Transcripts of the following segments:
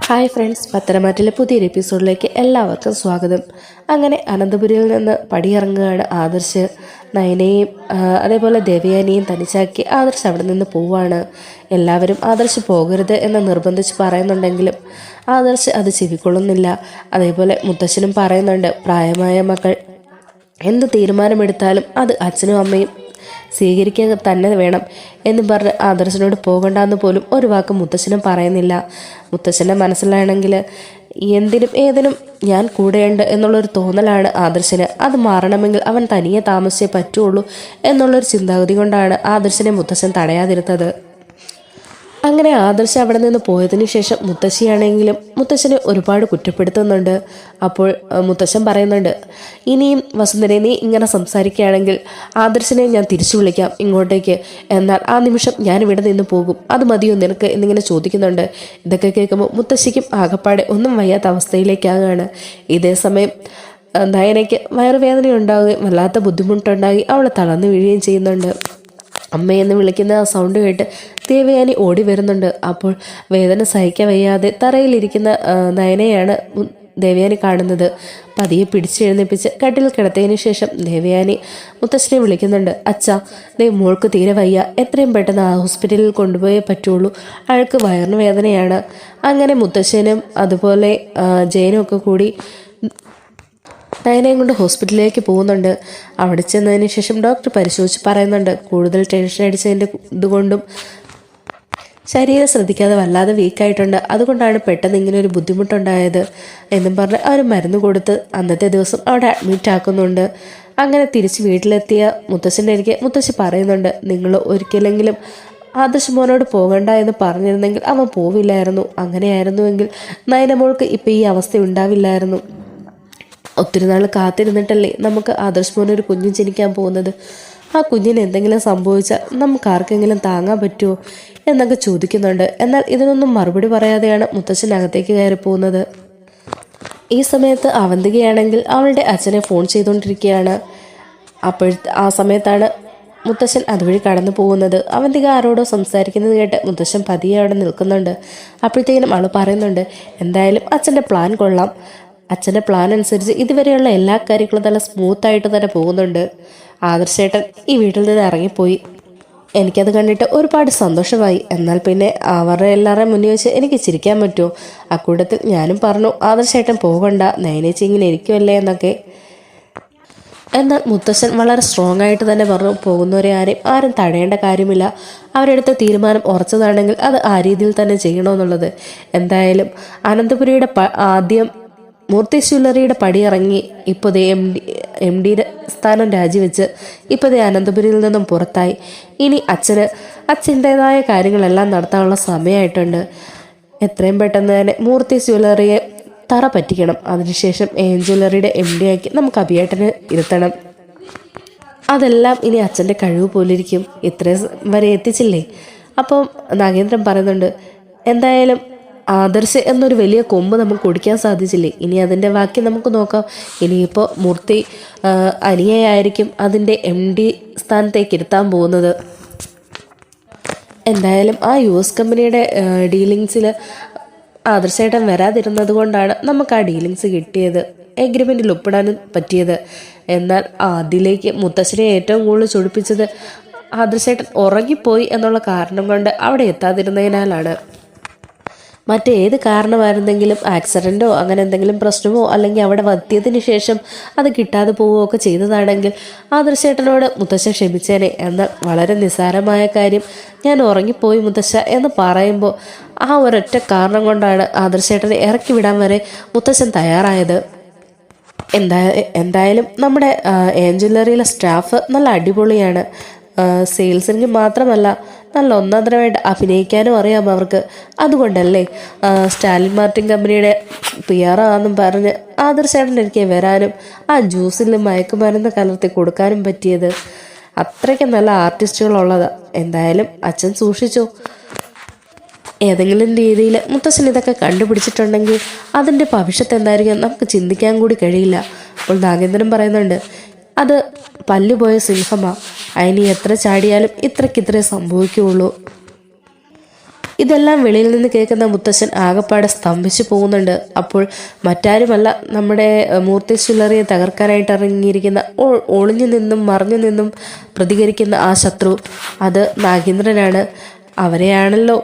Hi friends, പത്തനംതിട്ടയിലെ പുതിയൊരു എപ്പിസോഡിലേക്ക് എല്ലാവർക്കും സ്വാഗതം. അങ്ങനെ അനന്തപുരിയിൽ നിന്ന് പടിയിറങ്ങുകയാണ് ആദർശ്. നയനയും അതേപോലെ ദേവയാനിയും തനിച്ചാക്കി ആദർശ് അവിടെ നിന്ന് പോവുകയാണ്. എല്ലാവരും ആദർശ് പോകരുത് എന്ന് നിർബന്ധിച്ച് പറയുന്നുണ്ടെങ്കിലും ആദർശ് അത് ചെവിക്കൊള്ളുന്നില്ല. അതേപോലെ മുത്തശ്ശനും പറയുന്നുണ്ട്, പ്രായമായ മക്കൾ എന്ത് തീരുമാനമെടുത്താലും അത് അച്ഛനും അമ്മയും സ്വീകരിക്കുക തന്നെ വേണം എന്ന് പറഞ്ഞ് ആദർശനോട് പോകണ്ടെന്ന് പോലും ഒരു വാക്ക് മുത്തശ്ശനും പറയുന്നില്ല. മുത്തശ്ശൻ്റെ മനസ്സിലാണെങ്കിൽ എന്തിനും ഏതിനും ഞാൻ കൂടെയുണ്ട് എന്നുള്ളൊരു തോന്നലാണ് ആദർശന്. അത് മാറണമെങ്കിൽ അവൻ തനിയെ താമസിച്ചേ പറ്റുള്ളൂ എന്നുള്ളൊരു ചിന്താഗതി കൊണ്ടാണ് ആദർശനെ മുത്തശ്ശൻ തടയാതിരുന്നത്. അങ്ങനെ ആദർശ് അവിടെ നിന്ന് പോയതിനു ശേഷം മുത്തശ്ശിയാണെങ്കിലും മുത്തശ്ശനെ ഒരുപാട് കുറ്റപ്പെടുത്തുന്നുണ്ട്. അപ്പോൾ മുത്തശ്ശൻ പറയുന്നുണ്ട്, ഇനിയും വസുന്ധരെ നീ ഇങ്ങനെ സംസാരിക്കുകയാണെങ്കിൽ ആദർശിനെ ഞാൻ തിരിച്ചു വിളിക്കാം ഇങ്ങോട്ടേക്ക്, എന്നാൽ ആ നിമിഷം ഞാൻ ഇവിടെ നിന്ന് പോകും, അത് മതിയോ നിനക്ക് എന്നിങ്ങനെ ചോദിക്കുന്നുണ്ട്. ഇതൊക്കെ കേൾക്കുമ്പോൾ മുത്തശ്ശിക്കും ആകപ്പാടെ ഒന്നും വയ്യാത്ത അവസ്ഥയിലേക്കാകുകയാണ്. ഇതേ സമയം നയനയ്ക്ക് വയറുവേദന ഉണ്ടാവുകയും വല്ലാത്ത ബുദ്ധിമുട്ടുണ്ടായി അവൾ തളർന്നു വീഴുകയും ചെയ്യുന്നുണ്ട്. അമ്മയെന്ന് വിളിക്കുന്ന ആ സൗണ്ട് കേട്ട് ദേവയാനി ഓടി വരുന്നുണ്ട്. അപ്പോൾ വേദന സഹിക്കാൻ വയ്യാതെ തറയിലിരിക്കുന്ന നയനയാണ് ദേവയാനി കാണുന്നത്. പതിയെ പിടിച്ചെഴുന്നേപ്പിച്ച് കട്ടിൽ കിടത്തിയതിന് ശേഷം ദേവയാനി മുത്തശ്ശനെ വിളിക്കുന്നുണ്ട്. അച്ഛാ, മോൾക്ക് തീരെ വയ്യ, എത്രയും പെട്ടെന്ന് ആ ഹോസ്പിറ്റലിൽ കൊണ്ടുപോയേ പറ്റുള്ളൂ, അയാൾക്ക് വയറിന് വേദനയാണ്. അങ്ങനെ മുത്തശ്ശനും അതുപോലെ ജയനും ഒക്കെ കൂടി നയനയും കൊണ്ട് ഹോസ്പിറ്റലിലേക്ക് പോകുന്നുണ്ട്. അവിടെ ചെന്നതിന് ശേഷം ഡോക്ടർ പരിശോധിച്ച് പറയുന്നുണ്ട്, കൂടുതൽ ടെൻഷൻ അടിച്ചതിൻ്റെ ഇതുകൊണ്ടും ശരീരം ശ്രദ്ധിക്കാതെ വല്ലാതെ വീക്കായിട്ടുണ്ട്, അതുകൊണ്ടാണ് പെട്ടെന്ന് ഇങ്ങനെ ഒരു ബുദ്ധിമുട്ടുണ്ടായത് എന്നും പറഞ്ഞ് അവർ മരുന്ന് കൊടുത്ത് അന്നത്തെ ദിവസം അവിടെ അഡ്മിറ്റ് ആക്കുന്നുണ്ട്. അങ്ങനെ തിരിച്ച് വീട്ടിലെത്തിയ മുത്തശ്ശൻ്റെ എനിക്ക് മുത്തശ്ശി പറയുന്നുണ്ട്, നിങ്ങൾ ഒരിക്കലെങ്കിലും ആദർശ് മോനോട് പോകണ്ട എന്ന് പറഞ്ഞിരുന്നെങ്കിൽ അവൻ പോവില്ലായിരുന്നു. അങ്ങനെയായിരുന്നുവെങ്കിൽ നയനമോൾക്ക് ഇപ്പം ഈ അവസ്ഥ ഉണ്ടാവില്ലായിരുന്നു. ഒത്തിരി നാൾ കാത്തിരുന്നിട്ടല്ലേ നമുക്ക് ആദർശ് മോനൊരു കുഞ്ഞ് ജനിക്കാൻ പോകുന്നത്. ആ കുഞ്ഞിന് എന്തെങ്കിലും സംഭവിച്ചാൽ നമുക്ക് ആർക്കെങ്കിലും താങ്ങാൻ പറ്റുമോ എന്നൊക്കെ ചോദിക്കുന്നുണ്ട്. എന്നാൽ ഇതിനൊന്നും മറുപടി പറയാതെയാണ് മുത്തശ്ശനകത്തേക്ക് കയറി പോകുന്നത്. ഈ സമയത്ത് അവന്തികയാണെങ്കിൽ അവളുടെ അച്ഛനെ ഫോൺ ചെയ്തുകൊണ്ടിരിക്കുകയാണ്. ആ സമയത്താണ് മുത്തശ്ശൻ അതുവഴി കടന്നു പോകുന്നത്. അവന്തിക ആരോടോ സംസാരിക്കുന്നത് കേട്ട് മുത്തശ്ശൻ പതിയെ അവിടെ നിൽക്കുന്നുണ്ട്. അപ്പോഴത്തേക്കും അവൾ പറയുന്നുണ്ട്, എന്തായാലും അച്ഛൻ്റെ പ്ലാൻ കൊള്ളാം, അച്ഛൻ്റെ പ്ലാൻ അനുസരിച്ച് ഇതുവരെയുള്ള എല്ലാ കാര്യങ്ങളും നല്ല സ്മൂത്തായിട്ട് തന്നെ പോകുന്നുണ്ട്. ആദർശേട്ടൻ ഈ വീട്ടിൽ നിന്ന് ഇറങ്ങിപ്പോയി, എനിക്കത് കണ്ടിട്ട് ഒരുപാട് സന്തോഷമായി. എന്നാൽ പിന്നെ അവരുടെ എല്ലാവരുടെയും മുന്നിൽ വെച്ച് എനിക്ക് ചിരിക്കാൻ പറ്റുമോ? അക്കൂട്ടത്തിൽ ഞാനും പറഞ്ഞു, ആദർശേട്ടൻ പോകണ്ട, നയനേച്ചി ഇങ്ങനെ ഇരിക്കുമല്ലേ എന്നൊക്കെ. എന്നാൽ മുത്തശ്ശൻ വളരെ സ്ട്രോങ് ആയിട്ട് തന്നെ പറഞ്ഞു, പോകുന്നവരെ ആരും തടയേണ്ട കാര്യമില്ല, അവരെടുത്ത തീരുമാനം ഉറച്ചതാണെങ്കിൽ അത് ആ രീതിയിൽ തന്നെ ചെയ്യണമെന്നുള്ളത്. എന്തായാലും അനന്തപുരിയുടെ ആദ്യം മൂർത്തി ജ്വല്ലറിയുടെ പടിയിറങ്ങി ഇപ്പോൾ എം ഡിയുടെ സ്ഥാനം രാജിവെച്ച് ഇപ്പോൾ അനന്തപുരിയിൽ നിന്നും പുറത്തായി. ഇനി അച്ഛൻ്റേതായ കാര്യങ്ങളെല്ലാം നടത്താനുള്ള സമയമായിട്ടുണ്ട്. എത്രയും പെട്ടെന്ന് തന്നെ മൂർത്തി ജ്വല്ലറിയെ തറ പറ്റിക്കണം. അതിനുശേഷം ജ്വല്ലറിയുടെ എം ഡി ആക്കി നമുക്ക് അഭിയേട്ടന് ഇരുത്തണം. അതെല്ലാം ഇനി അച്ഛൻ്റെ കഴിവ് പോലിരിക്കും. ഇത്രയും വരെ എത്തിച്ചില്ലേ? അപ്പം നാഗേന്ദ്രൻ പറയുന്നുണ്ട്, എന്തായാലും ആദർശ് എന്നൊരു വലിയ കൊമ്പ് നമുക്ക് ഒടിക്കാൻ സാധിച്ചില്ലേ, ഇനി അതിൻ്റെ ബാക്കി നമുക്ക് നോക്കാം. ഇനിയിപ്പോൾ മൂർത്തി അനിയായിരിക്കും അതിൻ്റെ എം ഡി സ്ഥാനത്തേക്ക് ഇരുത്താൻ പോകുന്നത്. എന്തായാലും ആ US കമ്പനിയുടെ ഡീലിങ്സിൽ ആദർശേട്ടൻ വരാതിരുന്നത് കൊണ്ടാണ് നമുക്ക് ആ ഡീലിങ്സ് കിട്ടിയത്, എഗ്രിമെൻറ്റിൽ ഒപ്പിടാനും പറ്റിയത്. എന്നാൽ അതിലേക്ക് മുത്തശ്ശനെ ഏറ്റവും കൂടുതൽ ചൊടിപ്പിച്ചത് ആദർശേട്ടൻ ഉറങ്ങിപ്പോയി എന്നുള്ള കാരണം കൊണ്ട് അവിടെ എത്താതിരുന്നതിനാലാണ്. മറ്റേത് കാരണമായിരുന്നെങ്കിലും ആക്സിഡൻറ്റോ അങ്ങനെ എന്തെങ്കിലും പ്രശ്നമോ അല്ലെങ്കിൽ അവിടെ വത്തിയതിന് ശേഷം അത് കിട്ടാതെ പോവുകയൊക്കെ ചെയ്തതാണെങ്കിൽ ആദർശേട്ടനോട് മുത്തശ്ശൻ ക്ഷമിച്ചേനെ. എന്നാൽ വളരെ നിസ്സാരമായ കാര്യം, ഞാൻ ഉറങ്ങിപ്പോയി മുത്തശ്ശ എന്ന് പറയുമ്പോൾ ആ ഒരൊറ്റ കാരണം കൊണ്ടാണ് ആദർശേട്ടനെ ഇറക്കി വിടാൻ വരെ മുത്തശ്ശൻ തയ്യാറായത്. എന്തായാലും നമ്മുടെ ജ്വല്ലറിയിലെ സ്റ്റാഫ് നല്ല അടിപൊളിയാണ്. സെയിൽസിന് മാത്രമല്ല നല്ല ഒന്നാന്തരമായിട്ട് അഭിനയിക്കാനും അറിയാം അവർക്ക്. അതുകൊണ്ടല്ലേ സ്റ്റാലിൻ മാർട്ടിൻ കമ്പനിയുടെ PR ആണെന്നും പറഞ്ഞ് ആദർശേട്ടൻ എനിക്ക് വരാനും ആ ജ്യൂസിൽ മയക്കുമരുന്ന് കലർത്തി കൊടുക്കാനും പറ്റിയത്. അത്രയ്ക്ക് നല്ല ആർട്ടിസ്റ്റുകളുള്ളതാണ്. എന്തായാലും അച്ഛൻ സൂക്ഷിച്ചോ. ഏതെങ്കിലും രീതിയിൽ മുത്തശ്ശൻ ഇതൊക്കെ കണ്ടുപിടിച്ചിട്ടുണ്ടെങ്കിൽ അതിൻ്റെ ഭവിഷ്യത്ത് എന്തായിരിക്കും നമുക്ക് ചിന്തിക്കാൻ കൂടി കഴിയില്ല. അപ്പോൾ നാഗേന്ദ്രൻ പറയുന്നുണ്ട്, അത് പല്ലുപോയ സിംഹമാ, അതിന് എത്ര ചാടിയാലും ഇത്രയ്ക്കിത്രേ സംഭവിക്കുകയുള്ളൂ. ഇതെല്ലാം വെളിയിൽ നിന്ന് കേൾക്കുന്ന മുത്തശ്ശൻ ആകപ്പാടെ സ്തംഭിച്ചു പോകുന്നുണ്ട്. അപ്പോൾ മറ്റാരുമല്ല, നമ്മുടെ മൂർത്തി ജ്വല്ലറിയെ തകർക്കാനായിട്ട് ഇറങ്ങിയിരിക്കുന്ന ഒളിഞ്ഞു നിന്നും മറിഞ്ഞു നിന്നും പ്രതികരിക്കുന്ന ആ ശത്രു, അത് നാഗേന്ദ്രനാണ്. അവരെയാണല്ലോ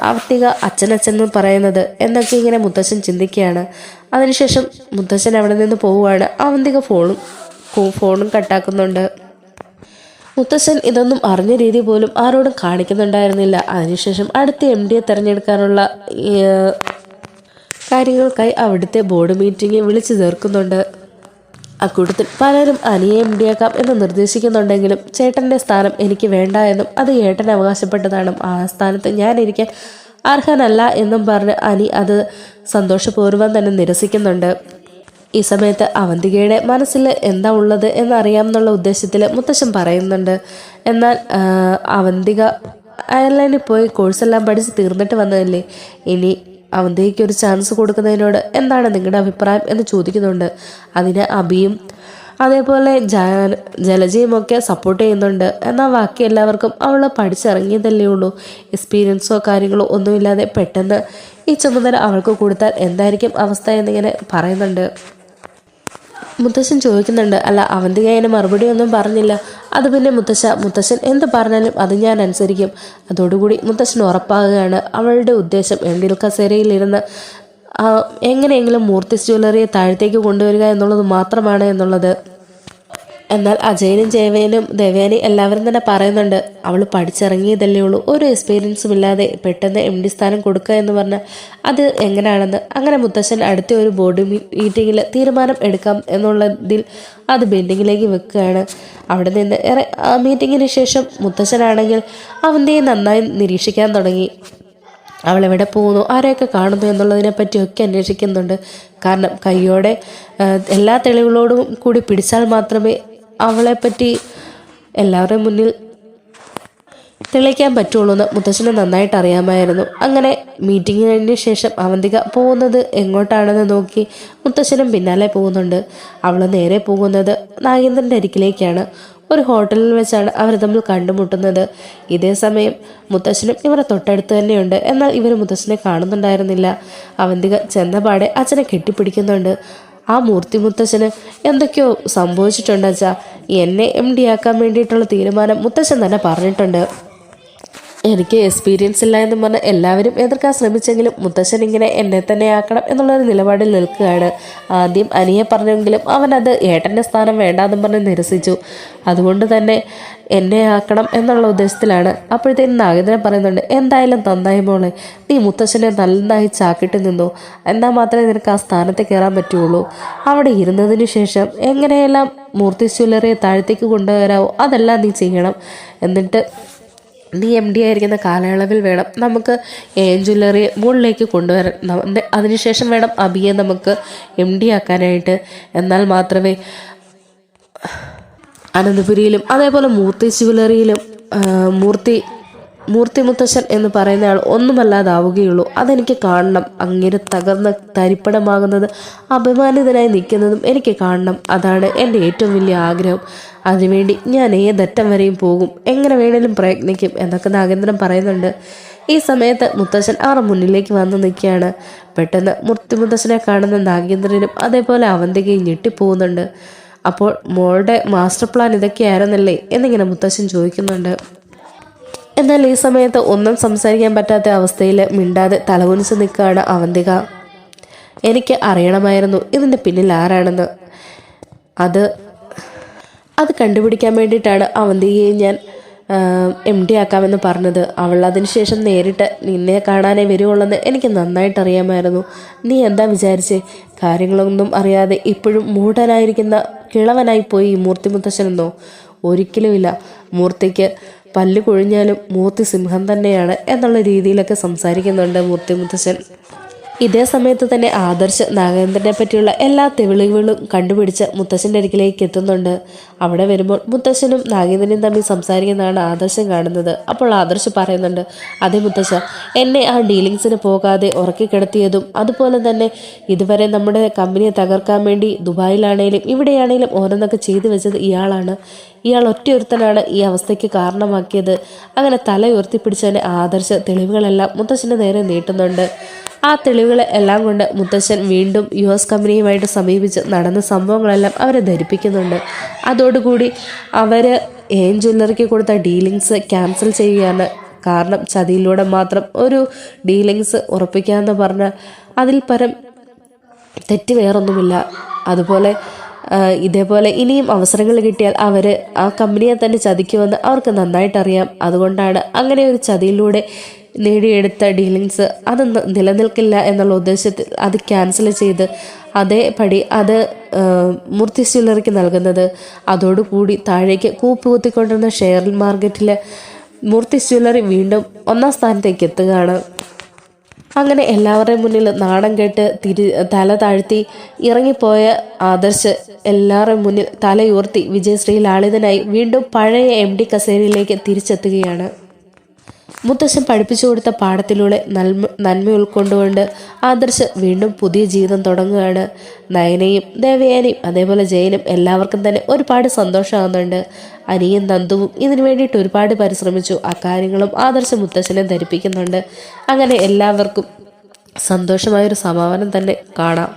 അവർത്തിക അച്ഛനച്ഛൻ പറയുന്നത് എന്നൊക്കെ ഇങ്ങനെ മുത്തശ്ശൻ ചിന്തിക്കുകയാണ്. അതിനുശേഷം മുത്തശ്ശൻ അവിടെ നിന്ന് പോവുകയാണ്. അവന്തിക ഫോണും കട്ടാക്കുന്നുണ്ട്. മുത്തശ്ശൻ ഇതൊന്നും അറിഞ്ഞ രീതി പോലും ആരോടും കാണിക്കുന്നുണ്ടായിരുന്നില്ല. അതിനുശേഷം അടുത്ത MD തിരഞ്ഞെടുക്കാനുള്ള കാര്യങ്ങൾക്കായി അവിടുത്തെ ബോർഡ് മീറ്റിംഗ് വിളിച്ചു ചേർക്കുന്നുണ്ട്. അക്കൂട്ടത്തിൽ പലരും അനിയെ MD ആക്കാം എന്ന് നിർദ്ദേശിക്കുന്നുണ്ടെങ്കിലും ചേട്ടൻ്റെ സ്ഥാനം എനിക്ക് വേണ്ട എന്നും അത് ഏട്ടൻ അവകാശപ്പെട്ടതാണ്, ആ സ്ഥാനത്ത് ഞാൻ ഇരിക്കാൻ അർഹനല്ല എന്നും പറഞ്ഞ് അനി അത് സന്തോഷപൂർവ്വം തന്നെ നിരസിക്കുന്നുണ്ട്. ഈ സമയത്ത് അവന്തികയുടെ മനസ്സിൽ എന്താ ഉള്ളത് എന്നറിയാമെന്നുള്ള ഉദ്ദേശത്തിൽ മുത്തശ്ശൻ പറയുന്നുണ്ട്. എന്നാൽ അവന്തിക അയർലൻഡിൽ പോയി കോഴ്സെല്ലാം പഠിച്ച് തീർന്നിട്ട് വന്നതല്ലേ, ഇനി അവന്തികയ്ക്ക് ഒരു ചാൻസ് കൊടുക്കുന്നതിനോട് എന്താണ് നിങ്ങളുടെ അഭിപ്രായം എന്ന് ചോദിക്കുന്നുണ്ട്. അതിന് അബിയും അതേപോലെ ജലജയും ഒക്കെ സപ്പോർട്ട് ചെയ്യുന്നുണ്ട്. എന്നാൽ ബാക്കി എല്ലാവർക്കും അവൾ പഠിച്ചിറങ്ങിയതല്ലേ ഉള്ളൂ, എക്സ്പീരിയൻസോ കാര്യങ്ങളോ ഒന്നുമില്ലാതെ പെട്ടെന്ന് ഈ ചുമതല അവൾക്ക് കൊടുത്താൽ എന്തായിരിക്കും അവസ്ഥ എന്നിങ്ങനെ പറയുന്നുണ്ട്. മുത്തശ്ശൻ ചോദിക്കുന്നുണ്ട്, അല്ല അവന്തിക അതിന് മറുപടി ഒന്നും പറഞ്ഞില്ല. അത് പിന്നെ മുത്തശ്ശൻ എന്ത് പറഞ്ഞാലും അത് ഞാൻ അനുസരിക്കും. അതോടുകൂടി മുത്തശ്ശൻ ഉറപ്പാകുകയാണ് അവളുടെ ഉദ്ദേശം എംഡിൽ കസേരയിലിരുന്ന് എങ്ങനെയെങ്കിലും മൂർത്തി ജ്വല്ലറിയെ താഴത്തേക്ക് കൊണ്ടുവരിക എന്നുള്ളത് മാത്രമാണ് എന്നുള്ളത്. എന്നാൽ അജയനും ജയവേനും ദേവയാനി എല്ലാവരും തന്നെ പറയുന്നുണ്ട്, അവൾ പഠിച്ചിറങ്ങിയതല്ലേ ഉള്ളൂ, ഒരു എക്സ്പീരിയൻസും ഇല്ലാതെ പെട്ടെന്ന് MD സ്ഥാനം കൊടുക്കുക എന്ന് പറഞ്ഞാൽ അത് എങ്ങനെയാണെന്ന്. അങ്ങനെ മുത്തശ്ശൻ അടുത്ത ഒരു ബോർഡ് മീറ്റിങ്ങിൽ തീരുമാനം എടുക്കാം എന്നുള്ളതിൽ അത് ബെൻഡിങ്ങിലേക്ക് വെക്കുകയാണ്. അവിടെ നിന്ന് മീറ്റിങ്ങിന് ശേഷം മുത്തശ്ശനാണെങ്കിൽ അവന്തിയെ നന്നായി നിരീക്ഷിക്കാൻ തുടങ്ങി. അവൾ എവിടെ പോകുന്നു, ആരെയൊക്കെ കാണുന്നു എന്നുള്ളതിനെ പറ്റിയൊക്കെ അന്വേഷിക്കുന്നുണ്ട്. കാരണം കയ്യോടെ എല്ലാ തെളിവുകളോടും കൂടി പിടിച്ചാൽ മാത്രമേ അവളെപ്പറ്റി എല്ലാവരുടെയും മുന്നിൽ തെളിയിക്കാൻ പറ്റുള്ളൂ എന്ന് മുത്തശ്ശന് നന്നായിട്ട് അറിയാമായിരുന്നു. അങ്ങനെ മീറ്റിംഗ് കഴിഞ്ഞ ശേഷം അവന്തിക പോകുന്നത് എങ്ങോട്ടാണെന്ന് നോക്കി മുത്തശ്ശനും പിന്നാലെ പോകുന്നുണ്ട്. അവൾ നേരെ പോകുന്നത് നാഗേന്ദ്രൻ്റെ അരികിലേക്കാണ്. ഒരു ഹോട്ടലിൽ വെച്ചാണ് അവർ തമ്മിൽ കണ്ടുമുട്ടുന്നത്. ഇതേ സമയം മുത്തശ്ശനും ഇവരെ തൊട്ടടുത്ത് തന്നെയുണ്ട്. എന്നാൽ ഇവർ മുത്തശ്ശനെ കാണുന്നുണ്ടായിരുന്നില്ല. അവന്തിക ചെന്നപാടെ അച്ഛനെ കെട്ടിപ്പിടിക്കുന്നുണ്ട്. ആ മൂർത്തി മുത്തശ്ശന് എന്തൊക്കെയോ സംഭവിച്ചിട്ടുണ്ട് അച്ഛാ, എന്നെ MD ആക്കാൻ വേണ്ടിയിട്ടുള്ള തീരുമാനം മുത്തശ്ശൻ തന്നെ പറഞ്ഞിട്ടുണ്ട്. എനിക്ക് എക്സ്പീരിയൻസ് ഇല്ല എന്ന് പറഞ്ഞ് എല്ലാവരും എതിർക്കാൻ ശ്രമിച്ചെങ്കിലും മുത്തശ്ശൻ ഇങ്ങനെ എന്നെ തന്നെ ആക്കണം എന്നുള്ളൊരു നിലപാടിൽ നിൽക്കുകയാണ്. ആദ്യം അനിയെ പറഞ്ഞെങ്കിലും അവനത് ഏട്ടൻ്റെ സ്ഥാനം വേണ്ടാന്ന് പറഞ്ഞ് നിരസിച്ചു. അതുകൊണ്ട് തന്നെ എന്നെ ആക്കണം എന്നുള്ള ഉദ്ദേശത്തിലാണ്. അപ്പോഴത്തേനും നാഗേന്ദ്രൻ പറയുന്നുണ്ട്, എന്തായാലും നന്നായി മോളെ, നീ മുത്തശ്ശനെ നന്നായി ചാക്കിട്ട് നിന്നു, എന്നാൽ മാത്രമേ നിനക്ക് ആ സ്ഥാനത്ത് കയറാൻ പറ്റുള്ളൂ. അവിടെ ഇരുന്നതിന് ശേഷം എങ്ങനെയെല്ലാം മൂർത്തി ജ്വല്ലറിയെ താഴത്തേക്ക് കൊണ്ടുവരാവോ അതെല്ലാം നീ ചെയ്യണം. എന്നിട്ട് നീ MD ആയിരിക്കുന്ന കാലയളവിൽ വേണം നമുക്ക് ജ്വല്ലറി മുകളിലേക്ക് കൊണ്ടുവരാൻ. അതിനുശേഷം വേണം അബിയെ നമുക്ക് MD ആക്കാനായിട്ട്. എന്നാൽ മാത്രമേ അനന്തപുരിയിലും അതേപോലെ മൂർത്തി ജ്വല്ലറിയിലും മൂർത്തി മുത്തശ്ശൻ എന്ന് പറയുന്ന ആൾ ഒന്നുമല്ലാതാവുകയുള്ളൂ. അതെനിക്ക് കാണണം. അങ്ങനെ തകർന്ന് തരിപ്പണമാകുന്നത് അഭിമാനിതനായി നിൽക്കുന്നതും എനിക്ക് കാണണം. അതാണ് എൻ്റെ ഏറ്റവും വലിയ ആഗ്രഹം. അതിനുവേണ്ടി ഞാൻ ഏതറ്റം വരെയും പോകും, എങ്ങനെ വേണേലും പ്രയത്നിക്കും എന്നൊക്കെ നാഗേന്ദ്രൻ പറയുന്നുണ്ട്. ഈ സമയത്ത് മുത്തശ്ശൻ അവരുടെ മുന്നിലേക്ക് വന്ന് നിൽക്കുകയാണ്. പെട്ടെന്ന് മൂർത്തി മുത്തശ്ശനെ കാണുന്ന നാഗേന്ദ്രനും അതേപോലെ അവന്തികയും ഞെട്ടിപ്പോകുന്നുണ്ട്. അപ്പോൾ മോളുടെ മാസ്റ്റർ പ്ലാൻ ഇതൊക്കെയായിരുന്നല്ലേ എന്നിങ്ങനെ മുത്തശ്ശൻ ചോദിക്കുന്നുണ്ട്. എന്നാൽ ഈ സമയത്ത് ഒന്നും സംസാരിക്കാൻ പറ്റാത്ത അവസ്ഥയിൽ മിണ്ടാതെ തലകുനിച്ച് നിൽക്കുകയാണ് അവന്തിക. എനിക്ക് അറിയണമായിരുന്നു ഇതിൻ്റെ പിന്നിൽ ആരാണെന്ന്. അത് കണ്ടുപിടിക്കാൻ വേണ്ടിയിട്ടാണ് അവന്തികയെ ഞാൻ MD ആക്കാമെന്ന് പറഞ്ഞത്. അവൾ അതിനുശേഷം നേരിട്ട് നിന്നെ കാണാനേ വരുവുള്ളെന്ന് എനിക്ക് നന്നായിട്ട് അറിയാമായിരുന്നു. നീ എന്താ വിചാരിച്ചേ? കാര്യങ്ങളൊന്നും അറിയാതെ ഇപ്പോഴും മൂഢനായിരിക്കുന്ന കിളവനായി പോയി ഈ മൂർത്തി മുത്തശ്ശനെന്നോ? ഒരിക്കലുമില്ല. മൂർത്തിക്ക് പല്ല് കൊഴിഞ്ഞാലും മൂർത്തി സിംഹം തന്നെയാണ് എന്നുള്ള രീതിയിലൊക്കെ സംസാരിക്കുന്നുണ്ട് മൂർത്തി മുത്തശ്ശൻ. ഇതേ സമയത്ത് തന്നെ ആദർശ് നാഗേന്ദ്രനെ പറ്റിയുള്ള എല്ലാ തെളിവുകളും കണ്ടുപിടിച്ച് മുത്തശ്ശൻ്റെ അരികിലേക്ക് എത്തുന്നുണ്ട്. അവിടെ വരുമ്പോൾ മുത്തശ്ശനും നാഗേന്ദ്രനും തമ്മിൽ സംസാരിക്കുന്നതാണ് ആദർശം കാണുന്നത്. അപ്പോൾ ആദർശ് പറയുന്നുണ്ട്, അതേ മുത്തശ്ശ, എന്നെ ആ ഡീലിങ്സിന് പോകാതെ ഉറക്കിക്കിടത്തിയതും അതുപോലെ തന്നെ ഇതുവരെ നമ്മുടെ കമ്പനിയെ തകർക്കാൻ വേണ്ടി ദുബായിലാണേലും ഇവിടെയാണേലും ഓരോന്നൊക്കെ ചെയ്തു വെച്ചത് ഇയാളാണ്. ഇയാൾ ഒറ്റയൊരുത്തനാണ് ഈ അവസ്ഥയ്ക്ക് കാരണമാക്കിയത്. അങ്ങനെ തല ഉയർത്തിപ്പിടിച്ചതിന് ആദർശ് തെളിവുകളെല്ലാം മുത്തശ്ശൻ്റെ നേരെ നീട്ടുന്നുണ്ട്. ആ തെളിവുകളെ എല്ലാം കൊണ്ട് മുത്തശ്ശൻ വീണ്ടും US കമ്പനിയുമായിട്ട് സമീപിച്ച് നടന്ന സംഭവങ്ങളെല്ലാം അവരെ ധരിപ്പിക്കുന്നുണ്ട്. അതോടുകൂടി അവർ ജ്വല്ലറിക്ക് കൊടുത്ത ഡീലിങ്സ് ക്യാൻസൽ ചെയ്യുകയാണ്. കാരണം ചതിയിലൂടെ മാത്രം ഒരു ഡീലിങ്സ് ഉറപ്പിക്കാമെന്ന് പറഞ്ഞാൽ അതിൽ പരം തെറ്റ് വേറൊന്നുമില്ല. അതുപോലെ ഇതേപോലെ ഇനിയും അവസരങ്ങൾ കിട്ടിയാൽ അവർ ആ കമ്പനിയെ തന്നെ ചതിക്കുമെന്ന് അവർക്ക് നന്നായിട്ടറിയാം. അതുകൊണ്ടാണ് അങ്ങനെ ഒരു ചതിയിലൂടെ നേടിയെടുത്ത ഡീലിങ്സ് അത് നിലനിൽക്കില്ല എന്നുള്ള ഉദ്ദേശത്തിൽ അത് ക്യാൻസൽ ചെയ്ത് അതേപടി അത് മൂർത്തി ജ്വല്ലറിക്ക് നൽകുന്നത്. അതോടുകൂടി താഴേക്ക് കൂപ്പുകുത്തിക്കൊണ്ടിരുന്ന ഷെയർ മാർക്കറ്റിൽ മൂർത്തി ജ്വല്ലറി വീണ്ടും 1ാം സ്ഥാനത്തേക്ക് എത്തുകയാണ്. അങ്ങനെ എല്ലാവരുടെയും മുന്നിൽ നാണം കേട്ട് തല താഴ്ത്തി ഇറങ്ങിപ്പോയ ആദർശ് എല്ലാവരുടെയും മുന്നിൽ തലയുയർത്തി വിജയശ്രീ ലാളിതനായി വീണ്ടും പഴയ MD കസേരയിലേക്ക് തിരിച്ചെത്തുകയാണ്. മുത്തശ്ശൻ പഠിപ്പിച്ചു കൊടുത്ത പാഠത്തിലൂടെ നന്മ ഉൾക്കൊണ്ടുകൊണ്ട് ആദർശ് വീണ്ടും പുതിയ ജീവിതം തുടങ്ങുകയാണ്. നയനയും ദേവയാനിയും അതേപോലെ ജയനും എല്ലാവർക്കും തന്നെ ഒരുപാട് സന്തോഷമാകുന്നുണ്ട്. അനിയും നന്ദുവും ഇതിനു വേണ്ടിയിട്ട് ഒരുപാട് പരിശ്രമിച്ചു. അക്കാര്യങ്ങളും ആദർശ് മുത്തശ്ശനെ ധരിപ്പിക്കുന്നുണ്ട്. അങ്ങനെ എല്ലാവർക്കും സന്തോഷമായൊരു സമാപനം തന്നെ കാണാം.